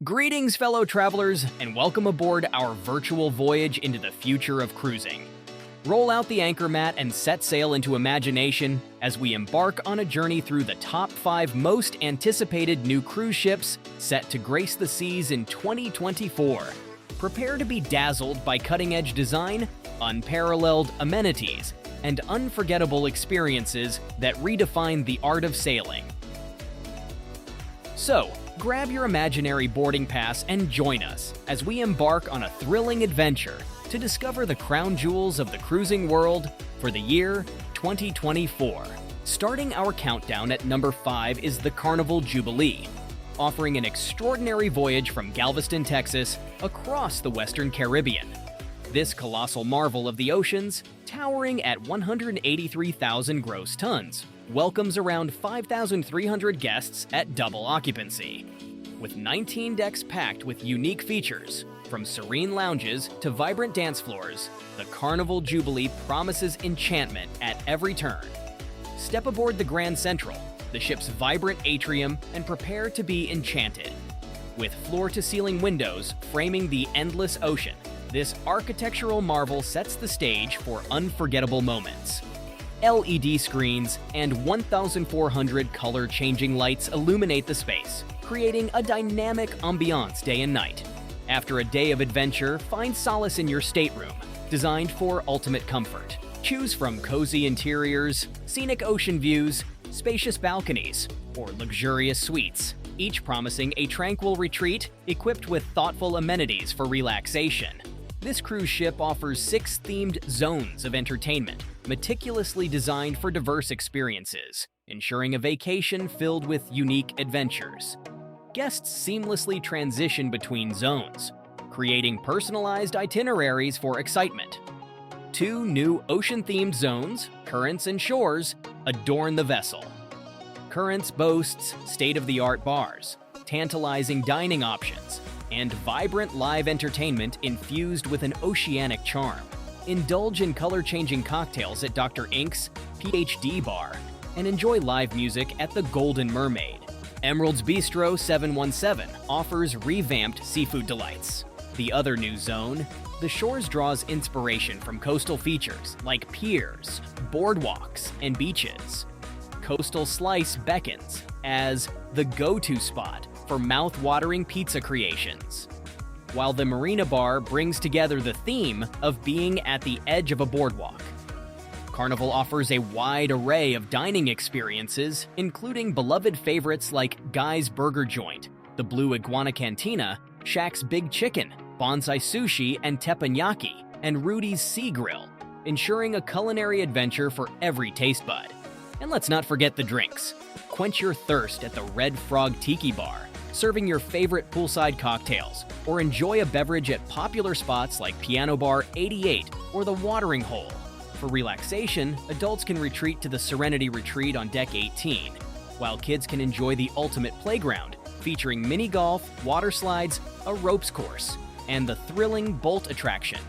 Greetings, fellow travelers, and welcome aboard our virtual voyage into the future of cruising. Roll out the anchor mat and set sail into imagination as we embark on a journey through the top 5 most anticipated new cruise ships set to grace the seas in 2024. Prepare to be dazzled by cutting-edge design, unparalleled amenities, and unforgettable experiences that redefine the art of sailing. So, grab your imaginary boarding pass and join us as we embark on a thrilling adventure to discover the crown jewels of the cruising world for the year 2024. Starting our countdown at number 5 is the Carnival Jubilee, offering an extraordinary voyage from Galveston, Texas, across the Western Caribbean. This colossal marvel of the oceans, towering at 183,000 gross tons, welcomes around 5,300 guests at double occupancy. With 19 decks packed with unique features, from serene lounges to vibrant dance floors, the Carnival Jubilee promises enchantment at every turn. Step aboard the Grand Central, the ship's vibrant atrium, and prepare to be enchanted. With floor-to-ceiling windows framing the endless ocean, this architectural marvel sets the stage for unforgettable moments. LED screens and 1,400 color-changing lights illuminate the space, creating a dynamic ambiance day and night. After a day of adventure, find solace in your stateroom, designed for ultimate comfort. Choose from cozy interiors, scenic ocean views, spacious balconies, or luxurious suites, each promising a tranquil retreat equipped with thoughtful amenities for relaxation. This cruise ship offers 6 themed zones of entertainment, meticulously designed for diverse experiences, ensuring a vacation filled with unique adventures. Guests seamlessly transition between zones, creating personalized itineraries for excitement. 2 new ocean-themed zones, Currents and Shores, adorn the vessel. Currents boasts state-of-the-art bars, tantalizing dining options, and vibrant live entertainment infused with an oceanic charm. Indulge in color-changing cocktails at Dr. Ink's PhD Bar and enjoy live music at the Golden Mermaid. Emerald's Bistro 717 offers revamped seafood delights. The other new zone, the Shores, draws inspiration from coastal features like piers, boardwalks, and beaches. Coastal Slice beckons as the go-to spot for mouth-watering pizza creations, while the Marina Bar brings together the theme of being at the edge of a boardwalk. Carnival offers a wide array of dining experiences, including beloved favorites like Guy's Burger Joint, the Blue Iguana Cantina, Shaq's Big Chicken, Bonsai Sushi and Teppanyaki, and Rudy's Sea Grill, ensuring a culinary adventure for every taste bud. And let's not forget the drinks. Quench your thirst at the Red Frog Tiki Bar, serving your favorite poolside cocktails, or enjoy a beverage at popular spots like Piano Bar 88 or the Watering Hole. For relaxation, adults can retreat to the Serenity Retreat on Deck 18, while kids can enjoy the ultimate playground, featuring mini golf, water slides, a ropes course, and the thrilling Bolt attraction.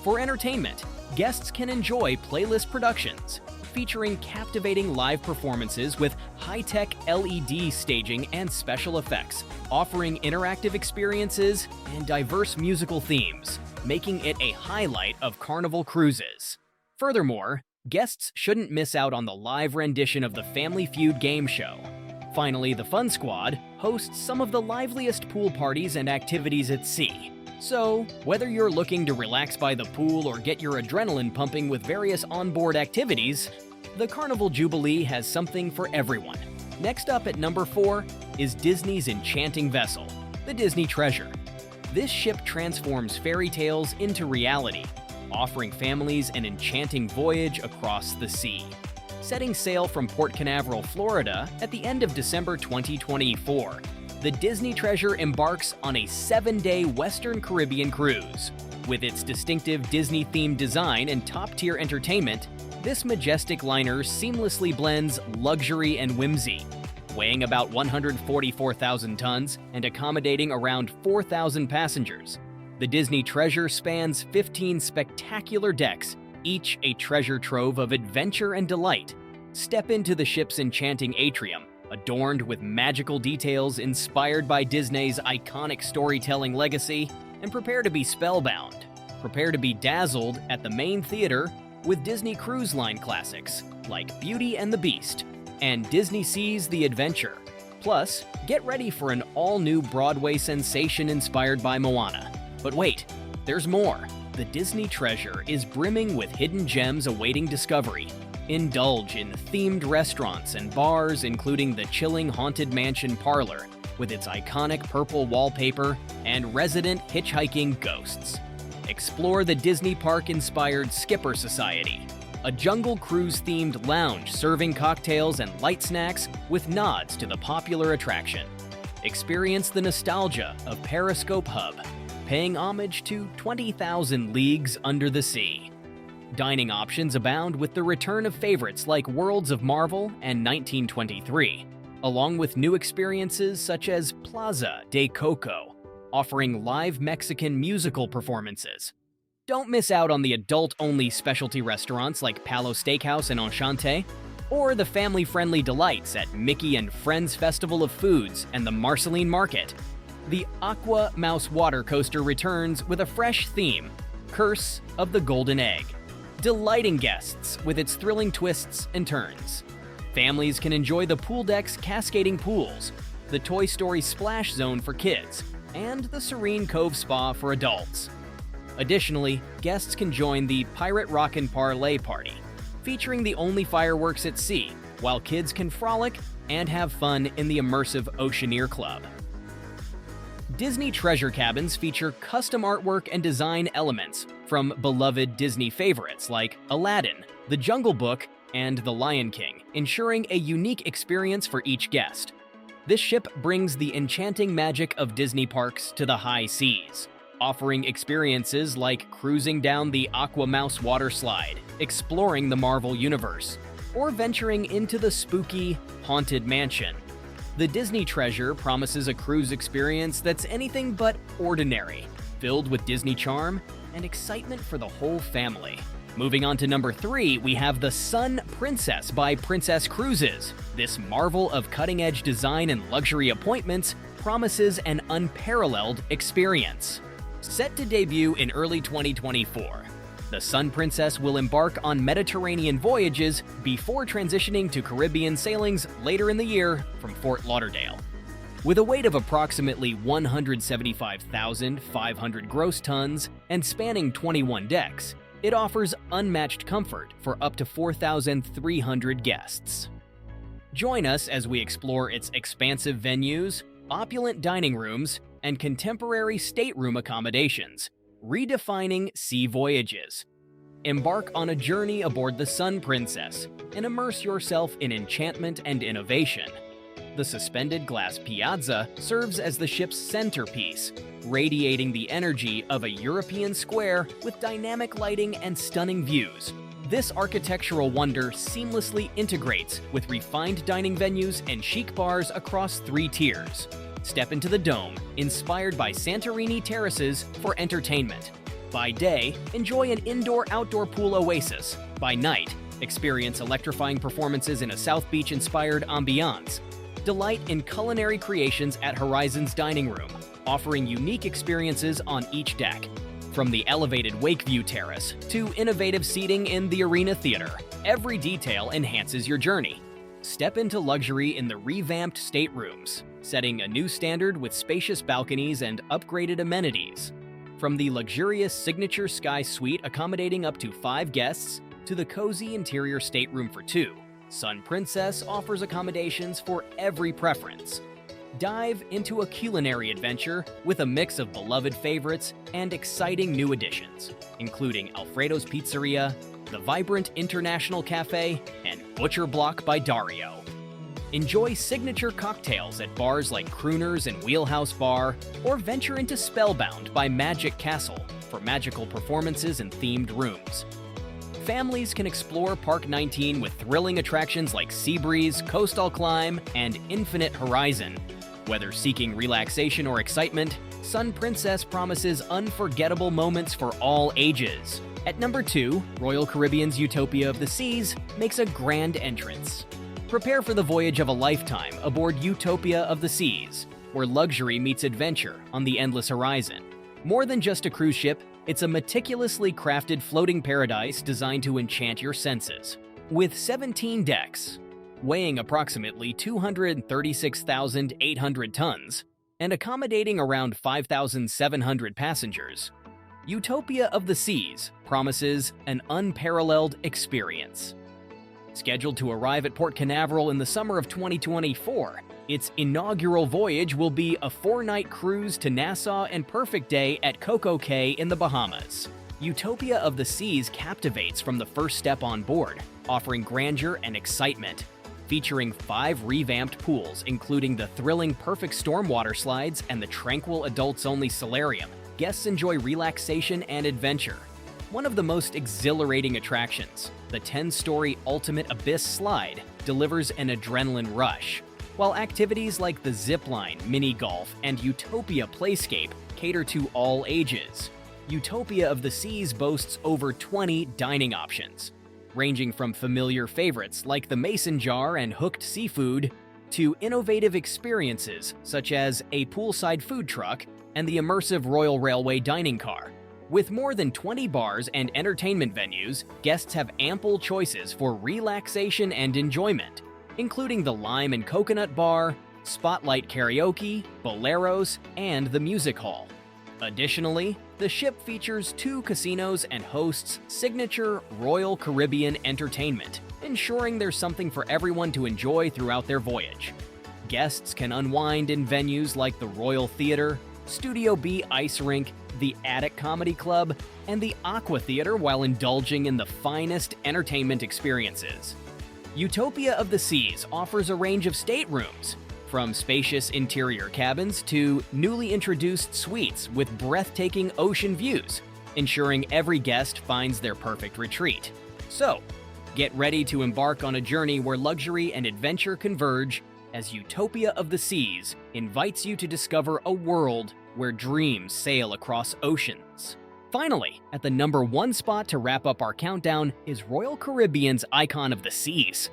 For entertainment, guests can enjoy Playlist Productions, featuring captivating live performances with high-tech LED staging and special effects, offering interactive experiences and diverse musical themes, making it a highlight of Carnival cruises. Furthermore, guests shouldn't miss out on the live rendition of the Family Feud game show. Finally, the Fun Squad hosts some of the liveliest pool parties and activities at sea. So, whether you're looking to relax by the pool or get your adrenaline pumping with various onboard activities, the Carnival Jubilee has something for everyone. Next up at number 4 is Disney's enchanting vessel, the Disney Treasure. This ship transforms fairy tales into reality, offering families an enchanting voyage across the sea. Setting sail from Port Canaveral, Florida at the end of December 2024, the Disney Treasure embarks on a 7-day Western Caribbean cruise. With its distinctive Disney-themed design and top-tier entertainment, this majestic liner seamlessly blends luxury and whimsy. Weighing about 144,000 tons and accommodating around 4,000 passengers, the Disney Treasure spans 15 spectacular decks, each a treasure trove of adventure and delight. Step into the ship's enchanting atrium, Adorned with magical details inspired by Disney's iconic storytelling legacy, and prepare to be spellbound. Prepare to be dazzled at the main theater with Disney Cruise Line classics like Beauty and the Beast and Disney Seas The Adventure. Plus, get ready for an all-new Broadway sensation inspired by Moana. But wait, there's more. The Disney treasure is brimming with hidden gems awaiting discovery. Indulge in themed restaurants and bars, including the chilling Haunted Mansion parlor with its iconic purple wallpaper and resident hitchhiking ghosts. Explore the Disney Park-inspired Skipper Society, a Jungle Cruise-themed lounge serving cocktails and light snacks with nods to the popular attraction. Experience the nostalgia of Periscope Hub, paying homage to 20,000 Leagues Under the Sea. Dining options abound with the return of favorites like Worlds of Marvel and 1923, along with new experiences such as Plaza de Coco, offering live Mexican musical performances. Don't miss out on the adult-only specialty restaurants like Palo Steakhouse and Enchanté, or the family-friendly delights at Mickey and Friends Festival of Foods and the Marceline Market. The Aqua Mouse Water Coaster returns with a fresh theme, Curse of the Golden Egg, delighting guests with its thrilling twists and turns. Families can enjoy the pool deck's cascading pools, the Toy Story Splash Zone for kids, and the Serene Cove Spa for adults. Additionally, guests can join the Pirate Rockin' Parlay Party, featuring the only fireworks at sea, while kids can frolic and have fun in the immersive Oceaneer Club. Disney Treasure Cabins feature custom artwork and design elements from beloved Disney favorites like Aladdin, The Jungle Book, and The Lion King, ensuring a unique experience for each guest. This ship brings the enchanting magic of Disney parks to the high seas, offering experiences like cruising down the Aqua Mouse water slide, exploring the Marvel Universe, or venturing into the spooky Haunted Mansion. The Disney Treasure promises a cruise experience that's anything but ordinary, filled with Disney charm and excitement for the whole family. Moving on to number 3, we have the Sun Princess by Princess Cruises. This marvel of cutting-edge design and luxury appointments promises an unparalleled experience. Set to debut in early 2024, the Sun Princess will embark on Mediterranean voyages before transitioning to Caribbean sailings later in the year from Fort Lauderdale. With a weight of approximately 175,500 gross tons and spanning 21 decks, it offers unmatched comfort for up to 4,300 guests. Join us as we explore its expansive venues, opulent dining rooms, and contemporary stateroom accommodations, redefining sea voyages. Embark on a journey aboard the Sun Princess and immerse yourself in enchantment and innovation. The suspended glass piazza serves as the ship's centerpiece, radiating the energy of a European square with dynamic lighting and stunning views. This architectural wonder seamlessly integrates with refined dining venues and chic bars across 3 tiers. Step into the dome, inspired by Santorini terraces for entertainment. By day, enjoy an indoor-outdoor pool oasis. By night, experience electrifying performances in a South Beach-inspired ambiance. Delight in culinary creations at Horizon's dining room, offering unique experiences on each deck. From the elevated Wakeview Terrace to innovative seating in the Arena Theater, every detail enhances your journey. Step into luxury in the revamped staterooms, setting a new standard with spacious balconies and upgraded amenities. From the luxurious Signature Sky Suite accommodating up to 5 guests to the cozy interior stateroom for 2, Sun Princess offers accommodations for every preference. Dive into a culinary adventure with a mix of beloved favorites and exciting new additions, including Alfredo's Pizzeria, the vibrant International Cafe, and Butcher Block by Dario. Enjoy signature cocktails at bars like Crooners and Wheelhouse Bar, or venture into Spellbound by Magic Castle for magical performances and themed rooms. Families can explore Park 19 with thrilling attractions like Seabreeze, Coastal Climb, and Infinite Horizon. Whether seeking relaxation or excitement, Sun Princess promises unforgettable moments for all ages. At number 2, Royal Caribbean's Utopia of the Seas makes a grand entrance. Prepare for the voyage of a lifetime aboard Utopia of the Seas, where luxury meets adventure on the endless horizon. More than just a cruise ship, it's a meticulously crafted floating paradise designed to enchant your senses. With 17 decks, weighing approximately 236,800 tons, and accommodating around 5,700 passengers, Utopia of the Seas promises an unparalleled experience. Scheduled to arrive at Port Canaveral in the summer of 2024, its inaugural voyage will be a 4-night cruise to Nassau and Perfect Day at Coco Cay in the Bahamas. Utopia of the Seas captivates from the first step on board, offering grandeur and excitement. Featuring 5 revamped pools, including the thrilling Perfect Storm water slides and the tranquil adults-only solarium, guests enjoy relaxation and adventure. One of the most exhilarating attractions, the 10-story Ultimate Abyss slide, delivers an adrenaline rush, while activities like the zipline, mini-golf, and Utopia Playscape cater to all ages. Utopia of the Seas boasts over 20 dining options, ranging from familiar favorites like the mason jar and hooked seafood to innovative experiences such as a poolside food truck and the immersive Royal Railway dining car. With more than 20 bars and entertainment venues, guests have ample choices for relaxation and enjoyment, including the Lime and Coconut Bar, Spotlight Karaoke, Boleros, and the Music Hall. Additionally, the ship features 2 casinos and hosts signature Royal Caribbean entertainment, ensuring there's something for everyone to enjoy throughout their voyage. Guests can unwind in venues like the Royal Theatre, Studio B Ice Rink, the Attic Comedy Club, and the Aqua Theater while indulging in the finest entertainment experiences. Utopia of the Seas offers a range of staterooms, from spacious interior cabins to newly introduced suites with breathtaking ocean views, ensuring every guest finds their perfect retreat. So, get ready to embark on a journey where luxury and adventure converge as Utopia of the Seas invites you to discover a world where dreams sail across oceans. Finally, at the number 1 spot to wrap up our countdown is Royal Caribbean's Icon of the Seas.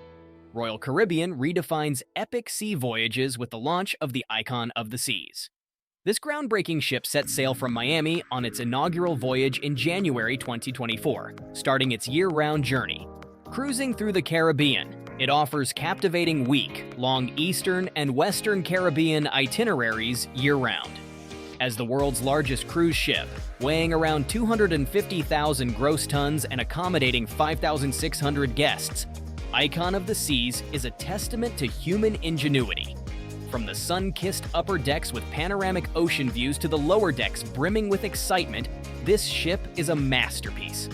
Royal Caribbean redefines epic sea voyages with the launch of the Icon of the Seas. This groundbreaking ship set sail from Miami on its inaugural voyage in January 2024, starting its year-round journey. Cruising through the Caribbean, it offers captivating week-long Eastern and Western Caribbean itineraries year-round. As the world's largest cruise ship, weighing around 250,000 gross tons and accommodating 5,600 guests, Icon of the Seas is a testament to human ingenuity. From the sun-kissed upper decks with panoramic ocean views to the lower decks brimming with excitement, this ship is a masterpiece.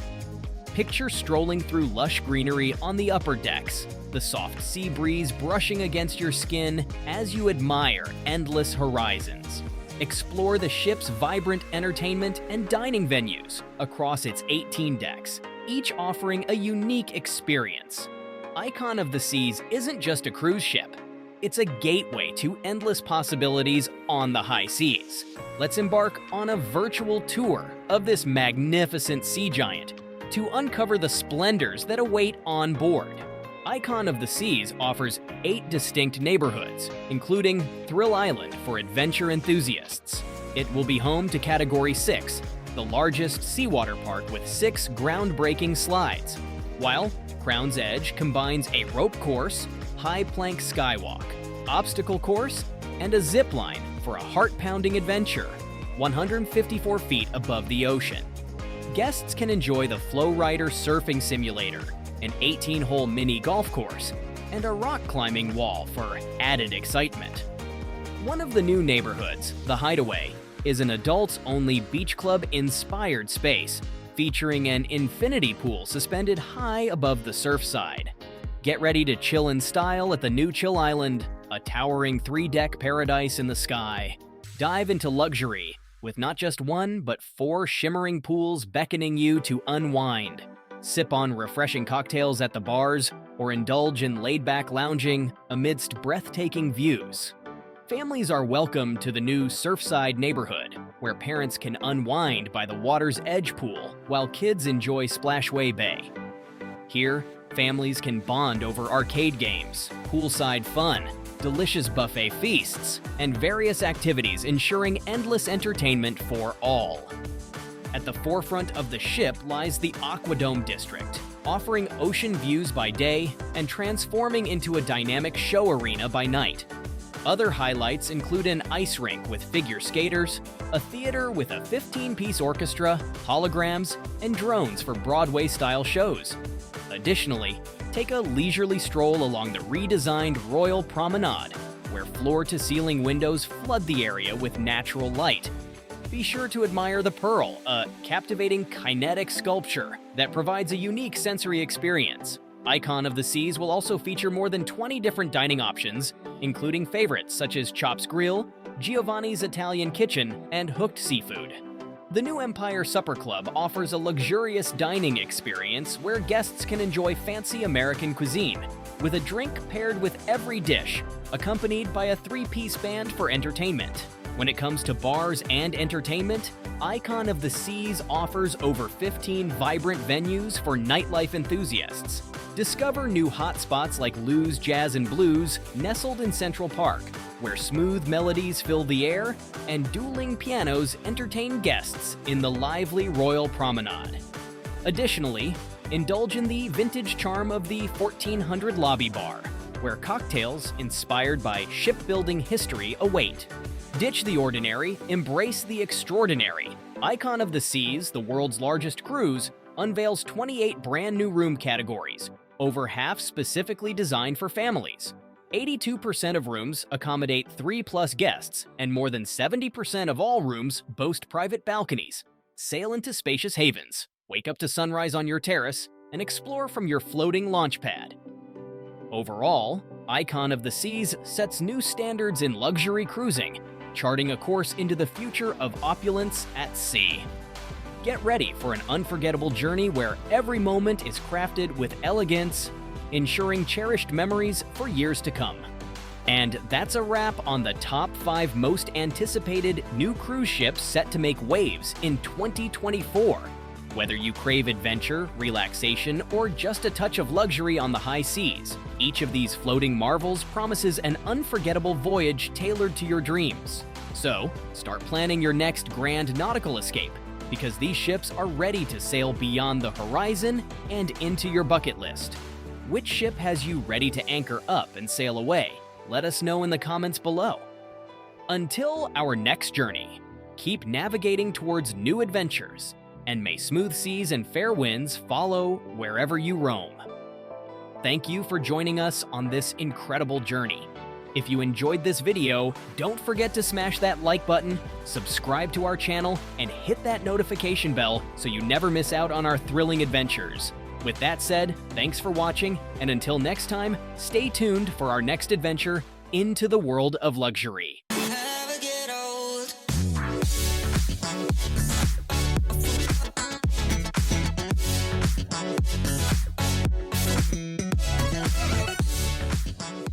Picture strolling through lush greenery on the upper decks, the soft sea breeze brushing against your skin as you admire endless horizons. Explore the ship's vibrant entertainment and dining venues across its 18 decks, each offering a unique experience. Icon of the Seas isn't just a cruise ship. It's a gateway to endless possibilities on the high seas. Let's embark on a virtual tour of this magnificent sea giant to uncover the splendors that await on board. Icon of the Seas offers 8 distinct neighborhoods, including Thrill Island for adventure enthusiasts. It will be home to Category 6, the largest seawater park with 6 groundbreaking slides, while Crown's Edge combines a rope course, high plank skywalk, obstacle course, and a zip line for a heart-pounding adventure 154 feet above the ocean. Guests can enjoy the Flow Rider surfing simulator, an 18-hole mini golf course, and a rock climbing wall for added excitement. One of the new neighborhoods, The Hideaway, is an adults-only beach club-inspired space featuring an infinity pool suspended high above the surf side. Get ready to chill in style at the new Chill Island, a towering 3-deck paradise in the sky. Dive into luxury with not just 1, but 4 shimmering pools beckoning you to unwind. Sip on refreshing cocktails at the bars, or indulge in laid-back lounging amidst breathtaking views. Families are welcome to the new Surfside neighborhood, where parents can unwind by the water's edge pool while kids enjoy Splashway Bay. Here, Families can bond over arcade games, poolside fun, delicious buffet feasts, and various activities ensuring endless entertainment for all. At the forefront of the ship lies the Aquadome District, offering ocean views by day and transforming into a dynamic show arena by night. Other highlights include an ice rink with figure skaters, a theater with a 15-piece orchestra, holograms, and drones for Broadway-style shows. Additionally, take a leisurely stroll along the redesigned Royal Promenade, where floor-to-ceiling windows flood the area with natural light. Be sure to admire the Pearl, a captivating kinetic sculpture that provides a unique sensory experience. Icon of the Seas will also feature more than 20 different dining options, including favorites such as Chop's Grill, Giovanni's Italian Kitchen, and Hooked Seafood. The new Empire Supper Club offers a luxurious dining experience where guests can enjoy fancy American cuisine, with a drink paired with every dish, accompanied by a 3-piece band for entertainment. When it comes to bars and entertainment, Icon of the Seas offers over 15 vibrant venues for nightlife enthusiasts. Discover new hotspots like Lou's Jazz and Blues, nestled in Central Park, where smooth melodies fill the air and dueling pianos entertain guests in the lively Royal Promenade. Additionally, indulge in the vintage charm of the 1400 Lobby Bar, where cocktails inspired by shipbuilding history await. Ditch the ordinary, embrace the extraordinary. Icon of the Seas, the world's largest cruise, unveils 28 brand new room categories, over half specifically designed for families. 82% of rooms accommodate 3+ guests, and more than 70% of all rooms boast private balconies. Sail into spacious havens, wake up to sunrise on your terrace, and explore from your floating launch pad. Overall, Icon of the Seas sets new standards in luxury cruising, charting a course into the future of opulence at sea. Get ready for an unforgettable journey where every moment is crafted with elegance, ensuring cherished memories for years to come. And that's a wrap on the top 5 most anticipated new cruise ships set to make waves in 2024. Whether you crave adventure, relaxation, or just a touch of luxury on the high seas, each of these floating marvels promises an unforgettable voyage tailored to your dreams. So, start planning your next grand nautical escape, because these ships are ready to sail beyond the horizon and into your bucket list. Which ship has you ready to anchor up and sail away? Let us know in the comments below. Until our next journey, keep navigating towards new adventures, and may smooth seas and fair winds follow wherever you roam. Thank you for joining us on this incredible journey. If you enjoyed this video, don't forget to smash that like button, subscribe to our channel, and hit that notification bell so you never miss out on our thrilling adventures. With that said, thanks for watching, and until next time, stay tuned for our next adventure into the world of luxury.